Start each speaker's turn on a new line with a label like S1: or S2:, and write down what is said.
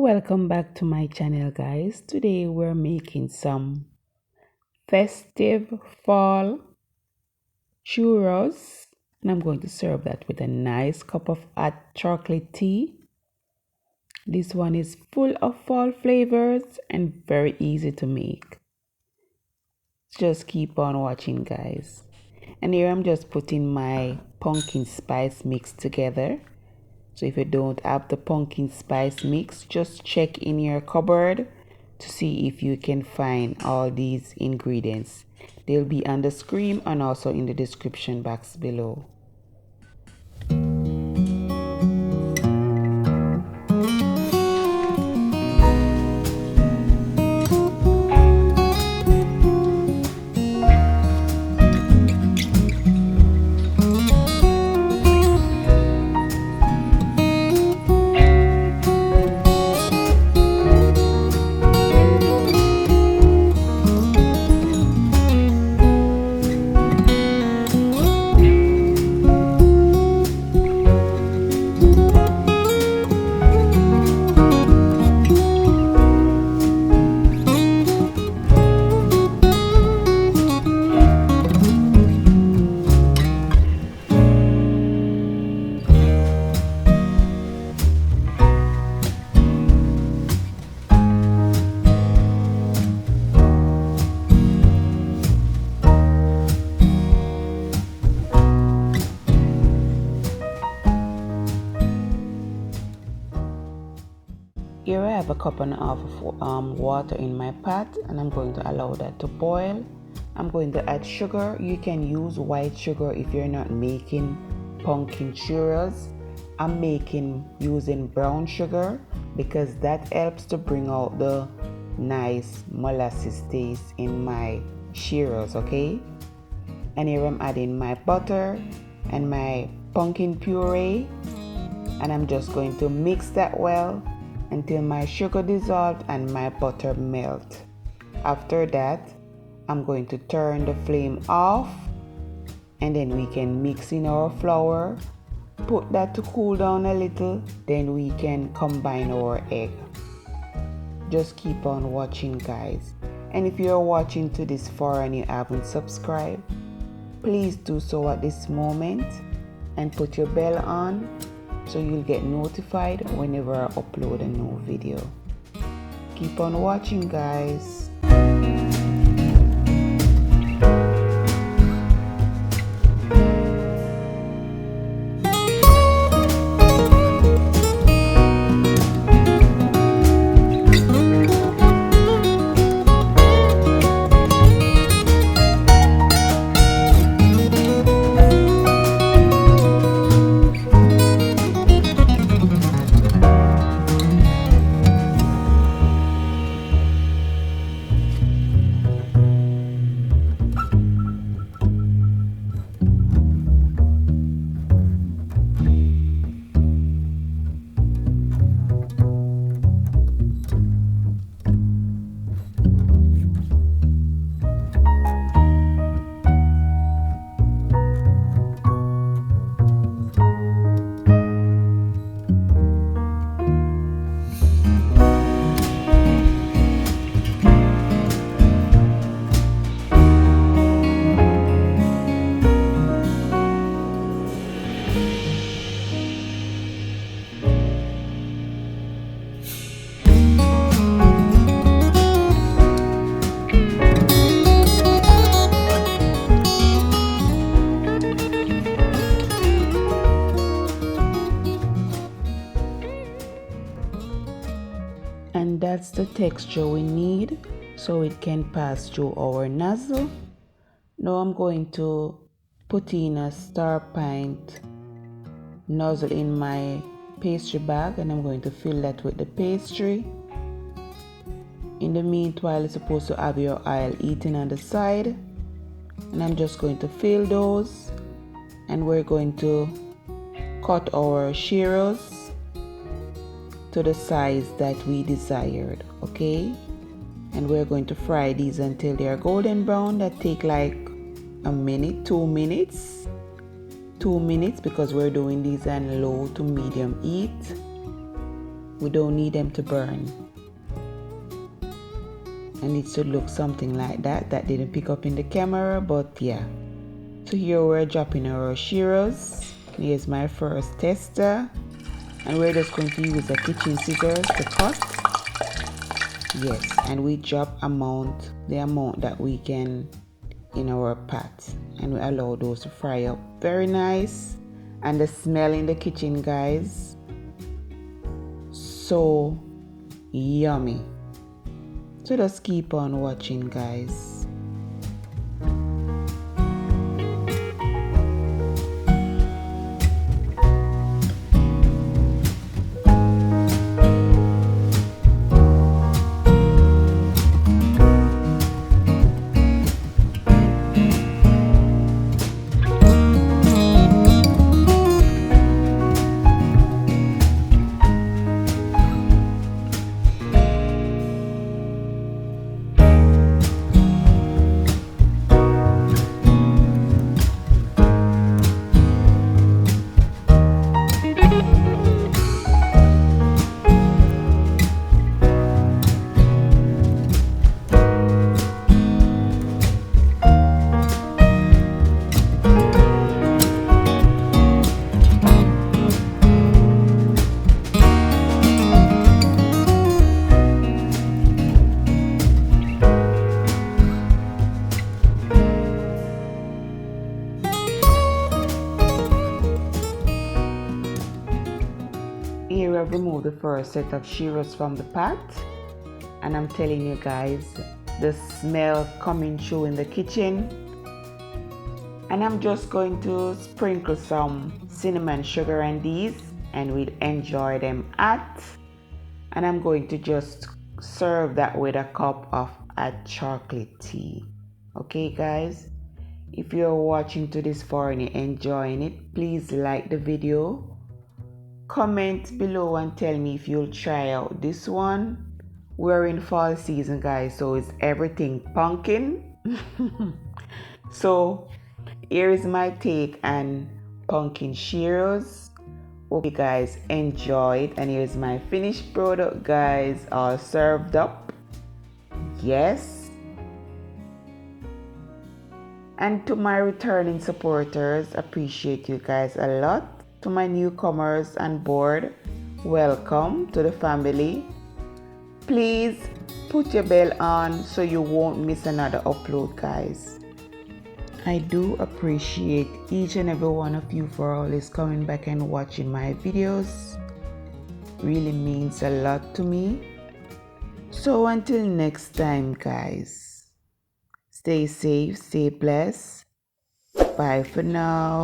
S1: Welcome back to my channel, guys. Today we're making some festive fall churros, and I'm going to serve that with a nice cup of hot chocolate tea. This one is full of fall flavors and very easy to make. Just keep on watching, guys. And here I'm just putting my pumpkin spice mix together. So if you don't have the pumpkin spice mix, just check in your cupboard to see if you can find all these ingredients. They'll be on the screen and also in the description box below. Here I have a cup and a half of water in my pot, and I'm going to allow that to boil. I'm going to add sugar. You can use white sugar if you're not making pumpkin churros. I'm making using brown sugar because that helps to bring out the nice molasses taste in my churros, okay? And here I'm adding my butter and my pumpkin puree, and I'm just going to mix that well until my sugar dissolved and my butter melt. After that, I'm going to turn the flame off, and then we can mix in our flour, put that to cool down a little, then we can combine our egg. Just keep on watching, guys. And if you're watching to this far and you haven't subscribed, please do so at this moment and put your bell on so you'll get notified whenever I upload a new video. Keep on watching, guys. And that's the texture we need so it can pass through our nozzle. Now I'm going to put in a star pint nozzle in my pastry bag, and I'm going to fill that with the pastry. In the meanwhile, you're supposed to have your oil heating on the side, and I'm just going to fill those, and we're going to cut our churros to the size that we desired, okay? And we're going to fry these until they are golden brown. That take like a minute, 2 minutes, 2 minutes, because we're doing these on low to medium heat. We don't need them to burn. And it should look something like that. That didn't pick up in the camera, but yeah. So here we're dropping our Churros. Here's my first tester. And we're just going to use the kitchen scissors to cut. Yes, and we drop the amount that we can in our pot. And we allow those to fry up. Very nice. And the smell in the kitchen, guys, so yummy. So just keep on watching, guys. Here I've removed the first set of Churros from the pot, and I'm telling you guys, the smell coming through in the kitchen. And I'm just going to sprinkle some cinnamon sugar on these, and we'll enjoy them hot. And I'm going to just serve that with a cup of hot chocolate tea. Okay guys, if you're watching to this far and you're enjoying it, please like the video. Comment below and tell me if you'll try out this one. We're in fall season, guys, so it's everything pumpkin. So here is my take on pumpkin Churros. Hope you guys enjoyed, and here's my finished product, guys, all served up. Yes. And to my returning supporters, appreciate you guys a lot. To my newcomers on board, welcome to the family. Please put your bell on so you won't miss another upload, guys. I do appreciate each and every one of you for always coming back and watching my videos. Really means a lot to me. So until next time, guys, stay safe, stay blessed. Bye for now.